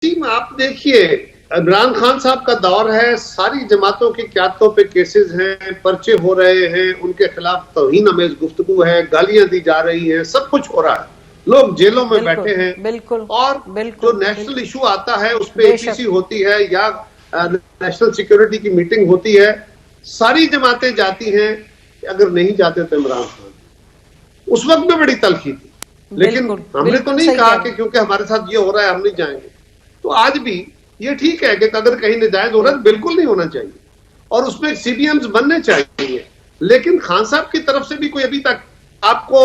नसीम, आप देखिए, इमरान खान साहब का दौर है, सारी जमातों की क़यादतों पे केसेस हैं, पर्चे हो रहे हैं, उनके खिलाफ तौहीन अमेज गुफ्तगू है, गालियां दी जा रही हैं, सब कुछ हो रहा है, लोग जेलों में बैठे हैं। बिल्कुल और जो बिल्कुल नेशनल बिल्कुल इशू आता है उस पर बेशक एपीसी होती है या नेशनल सिक्योरिटी की मीटिंग होती है, सारी जमातें जाती हैं। अगर नहीं जाते तो इमरान खान, उस वक्त में बड़ी तलखी थी, लेकिन बिल्कुल हमने तो बिल्कुल नहीं सही कहा कह रहे कि क्योंकि हमारे साथ ये हो रहा है हम नहीं जाएंगे। तो आज भी ये ठीक है कि अगर कहीं नजायज हो रहा है तो बिल्कुल नहीं होना चाहिए और उसमें सीबीएम्स बनने चाहिए, लेकिन खान साहब की तरफ से भी कोई अभी तक आपको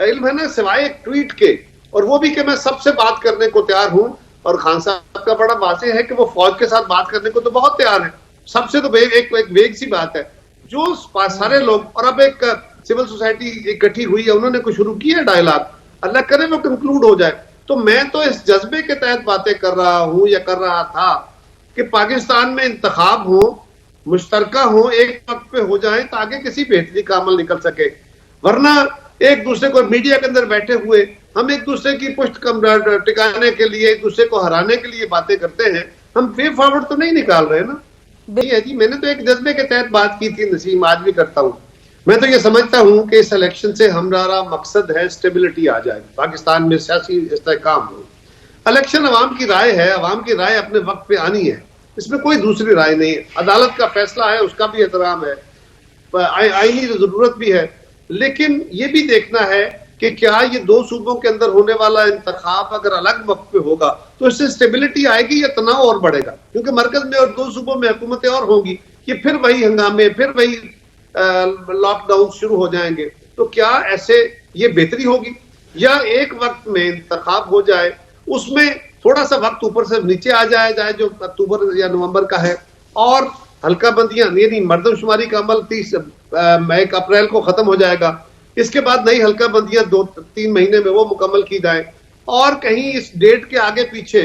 इल्म है ना, सिवाय एक ट्वीट के, और वो भी कि मैं सबसे बात करने को तैयार हूं। और खान साहब का बड़ा वाज़ेह है कि वो फौज के साथ बात करने को तो बहुत तैयार है, सबसे तो एक वेग सी बात है। जो सारे लोग, और अब एक सिविल सोसाइटी इकट्ठी हुई है, उन्होंने कुछ शुरू किया डायलॉग, अल्लाह करे वो कंक्लूड हो जाए। तो मैं तो इस जज्बे के तहत बातें कर रहा हूं या कर रहा था कि पाकिस्तान में इंतखाब हो, मुश्तरका हो, एक वक्त पे हो जाए ताकि किसी बेहतरी का अमल निकल सके। वरना एक दूसरे को मीडिया के अंदर बैठे हुए हम एक दूसरे की पुष्ट टिकाने के लिए, एक दूसरे को हराने के लिए बातें करते हैं, हम वे फॉरवर्ड तो नहीं निकाल रहे ना। नहीं है जी, मैंने तो एक जज्बे के तहत बात की थी नसीम, आज भी करता हूं। मैं तो ये समझता हूं कि इस इलेक्शन से हमारा मकसद है स्टेबिलिटी आ जाए, पाकिस्तान में सियासी इस्तेहकाम हो। इलेक्शन अवाम की राय है, अवाम की राय अपने वक्त पे आनी है, इसमें कोई दूसरी राय नहीं है। अदालत का फैसला है, उसका भी एहतराम है, आईनी जरूरत भी है, लेकिन ये भी देखना है कि क्या ये दो सूबों के अंदर होने वाला इंतखाब अगर अलग वक्त पे होगा तो इससे स्टेबिलिटी आएगी या तनाव और बढ़ेगा, क्योंकि मरकज में और दो सूबों में हुकूमतें और होंगी, ये फिर वही हंगामे, फिर वही लॉकडाउन शुरू हो जाएंगे। तो क्या ऐसे ये बेहतरी होगी, या एक वक्त में इंतखाब हो जाए, उसमें थोड़ा सा वक्त ऊपर से नीचे आ जाए जो अक्टूबर या नवंबर का है, और हल्का बंदियां, यानी मर्दमशुमारी का अमल 1 अप्रैल को खत्म हो जाएगा, इसके बाद नई हल्का बंदियां 2-3 महीने में वो मुकम्मल की जाए, और कहीं इस डेट के आगे पीछे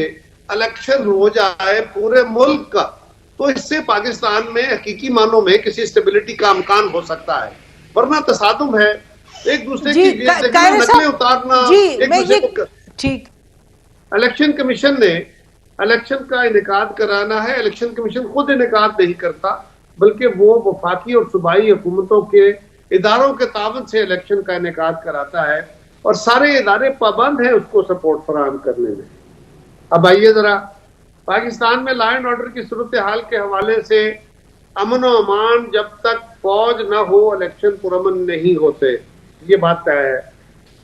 इलेक्शन हो जाए पूरे मुल्क का, तो इससे पाकिस्तान में हकीकी मानों में किसी स्टेबिलिटी का इम्कान हो सकता है। वरना तसादुम है, एक दूसरे जी की नकलें उतारना, जी एक मैं दूसरे ये को। ठीक इलेक्शन कमीशन ने इलेक्शन का इनेकाद कराना है, इलेक्शन कमीशन खुद इनेकाद नहीं करता, बल्कि वो वफाकी और सूबाई हुकूमतों के इदारों के तावन से इलेक्शन का इनेकाद कराता है, और सारे इदारे पाबंद हैं उसको सपोर्ट फराहम करने में। अब आइए जरा, पाकिस्तान में लॉ एंड ऑर्डर की सूरत हाल के हवाले से अमन और अमान जब तक फौज न हो इलेक्शन पुरअमन नहीं होते, ये बात तय है।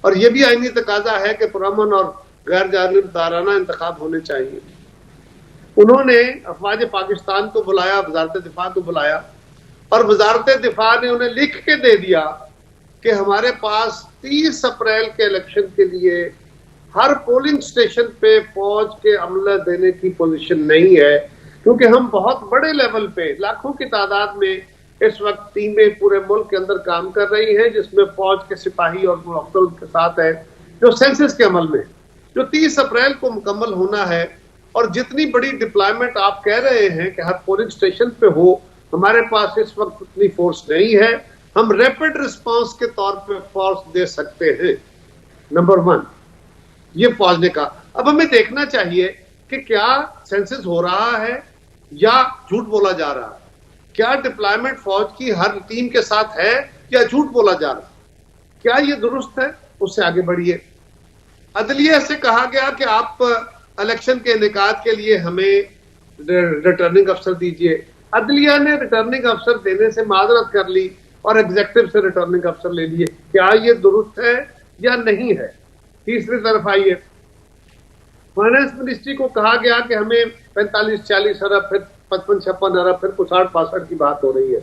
और ये भी आईनी तकाजा है कि पुरअमन और गैर जानिबदाराना इंतखाब होने चाहिए। उन्होंने अफवाज पाकिस्तान को बुलाया, वजारत दिफा को बुलाया, और वजारत दिफा ने उन्हें लिख के दे दिया कि हमारे पास 30 अप्रैल के इलेक्शन के लिए हर पोलिंग स्टेशन पे फौज के अमला देने की पोजीशन नहीं है, क्योंकि हम बहुत बड़े लेवल पे लाखों की तादाद में इस वक्त टीमें पूरे मुल्क के अंदर काम कर रही हैं, जिसमें फौज के सिपाही और मुअक्किल के साथ है, जो सेंसस के अमल में, जो 30 अप्रैल को मुकम्मल होना है। और जितनी बड़ी डिप्लॉयमेंट आप कह रहे हैं कि हर पोलिंग स्टेशन पे हो, हमारे पास इस वक्त उतनी फोर्स नहीं है, हम रैपिड रिस्पांस के तौर पे फोर्स दे सकते हैं। नंबर 1 ये फौज ने कहा। अब हमें देखना चाहिए कि क्या सेंसस हो रहा है या झूठ बोला जा रहा है, क्या डिप्लॉयमेंट फौज की हर टीम के साथ है या झूठ बोला जा रहा है, क्या ये दुरुस्त है, उससे आगे बढ़िए। अदलिया से कहा गया कि आप इलेक्शन के इनेकाद के लिए हमें रिटर्निंग अफसर दीजिए, अदलिया ने रिटर्निंग अफसर देने से माजरत कर ली और एग्जीक्यूटिव से रिटर्निंग अफसर ले लिए, क्या ये दुरुस्त है या नहीं है। तीसरी तरफ आइए, फाइनेंस मिनिस्ट्री को कहा गया कि हमें 45-40 अरब, फिर 55-56 अरब, फिर 60-62 की बात हो रही है।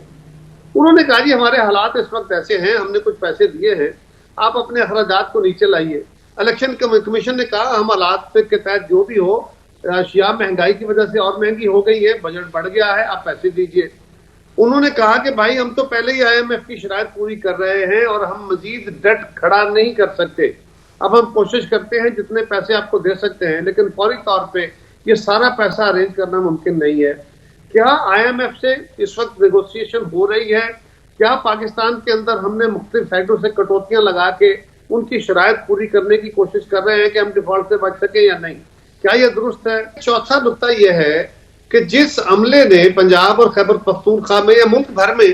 उन्होंने कहा जी हमारे हालात इस वक्त ऐसे हैं, हमने कुछ पैसे दिए हैं, आप अपने अखराजात को नीचे लाइए। इलेक्शन कमीशन ने कहा हम हालात के तहत जो भी हो, अशिया महंगाई की वजह से और महंगी हो गई है, बजट बढ़ गया है, आप पैसे दीजिए। उन्होंने कहा कि भाई हम तो पहले ही IMF की शराइत पूरी कर रहे हैं और हम मजीद डेट खड़ा नहीं कर सकते, अब हम कोशिश करते हैं जितने पैसे आपको दे सकते हैं, लेकिन फौरी तौर पे ये सारा पैसा अरेंज करना मुमकिन नहीं है। क्या IMF से इस वक्त नेगोशिएशन हो रही है, क्या पाकिस्तान के अंदर हमने मुख्तलिफ साइडों से कटौतियां लगा के उनकी शराइत पूरी करने की कोशिश कर रहे हैं कि हम डिफॉल्ट से बच सके या नहीं, क्या यह दुरुस्त है? चौथा नुकता यह है कि जिस अमले ने पंजाब और खैबर पख्तूनख्वा में या मुल्क भर में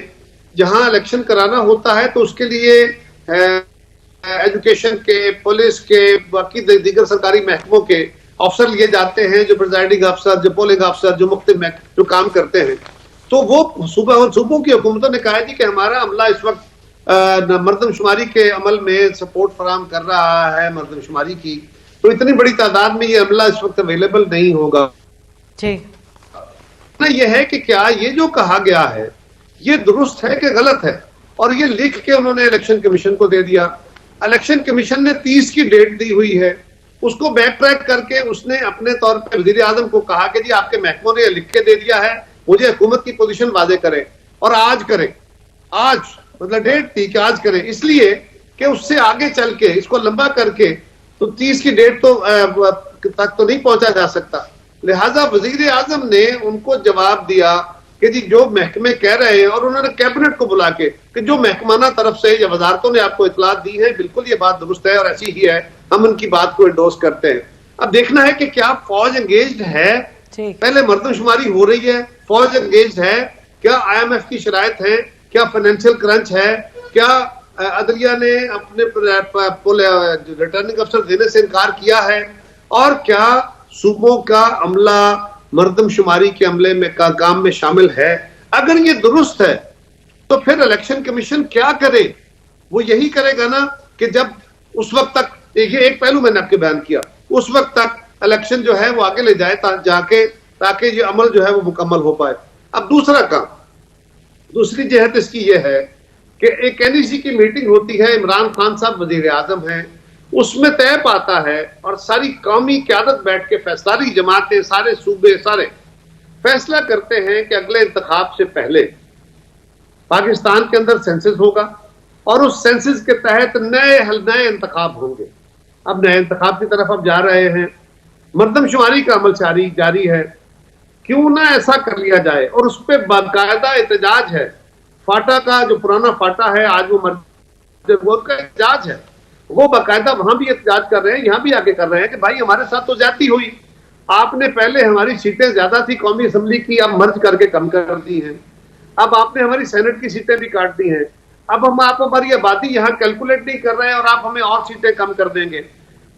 जहां इलेक्शन कराना होता है तो उसके लिए एजुकेशन के, पुलिस के, बाकी दीगर सरकारी महकमों के अफसर लिए जाते हैं, जो प्रिजाइडिंग अफसर, जो पोलिंग अफसर, जो मुख्तलिफ जो काम करते हैं, तो वो सूबों की हुकूमतों ने कहा जी कि हमारा अमला इस वक्त मर्दमशुमारी के अमल में सपोर्ट फराम कर रहा है मर्दमशुमारी की, तो इतनी बड़ी तादाद में ये अमला इस वक्त अवेलेबल नहीं होगा। जी यह है कि क्या ये जो कहा गया है ये दुरुस्त है कि गलत है, और ये लिख के उन्होंने इलेक्शन कमीशन को दे दिया। इलेक्शन कमीशन ने 30 की डेट दी हुई है, उसको बैक ट्रैक करके उसने अपने तौर पे वजीर आजम को कहा कि जी आपके महकमों ने लिख के दे दिया है, मुझे हुकूमत की पोजीशन वादे करे और आज करे। आज मतलब डेट थी कि आज करे, इसलिए कि उससे आगे चल के इसको लंबा करके तो 30 की डेट तो तक तो नहीं पहुंचा जा सकता। लिहाजा वजीर आजम ने उनको जवाब दिया कि जी जो महकमे कह रहे हैं, और उन्होंने कैबिनेट को बुला के कि जो महकमाना तरफ से या वजारतों ने आपको इतलात दी है बिल्कुल ये बात दुरुस्त है और ऐसी ही है, हम उनकी बात को एंडोर्स करते हैं। अब देखना है कि क्या फौज एंगेज्ड है, पहले मर्दमशुमारी हो रही है, फौज एंगेज्ड है, क्या IMF की शराइत है, क्या फाइनेंशियल क्रंच है, क्या अदलिया ने अपने रिटर्निंग अफसर देने से इनकार किया है, और क्या सूबों का अमला मर्दमशुमारी के अमले में का काम में शामिल है। अगर ये दुरुस्त है तो फिर इलेक्शन कमीशन क्या करे? वो यही करेगा ना कि जब उस वक्त तक, देखिए एक पहलू मैंने आपके बयान किया, उस वक्त तक इलेक्शन जो है वो आगे ले जाए जाके, ताकि ये अमल जो है वो मुकम्मल हो पाए। अब दूसरा काम, दूसरी जहत इसकी यह है कि एक NEC की मीटिंग होती है, इमरान खान साहब वजीर आजम हैं, उसमें तय पाता है और सारी कौमी क़यादत बैठ के सारी जमातें, सारे सूबे, सारे फैसला करते हैं कि अगले इंतखाब से पहले पाकिस्तान के अंदर सेंसस होगा और उस सेंसस के तहत नए इंतखाब होंगे। अब नए इंतखाब की तरफ अब जा रहे हैं, मर्दमशुमारी का अमल जारी है, क्यों ना ऐसा कर लिया जाए और उस पर बाकायदा एहतजाज है। फाटा का जो पुराना फाटा है आज वो का एहतजाज है, वो बाकायदा वहां भी एहतजाज कर रहे हैं, यहां भी आके कर रहे हैं कि भाई हमारे साथ तो ज्यादती हुई, आपने पहले हमारी सीटें ज्यादा थी कौमी असम्बली की, अब मर्ज करके कम कर दी हैं, अब आपने हमारी सेनेट की सीटें भी काट दी हैं, अब हम आप हमारी आबादी यहाँ कैलकुलेट नहीं कर रहे हैं और आप हमें और सीटें कम कर देंगे।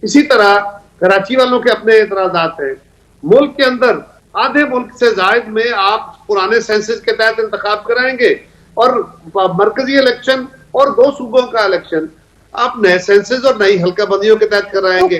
इसी तरह कराची वालों के अपने एतराजात हैं। मुल्क के अंदर आधे मुल्क से जायद में आप पुराने सेंसस के तहत इंतखाब कराएंगे और मरकजी इलेक्शन और 2 सूबों का इलेक्शन आप नए सेंसस और नई हल्का बंदियों के तहत कराएंगे।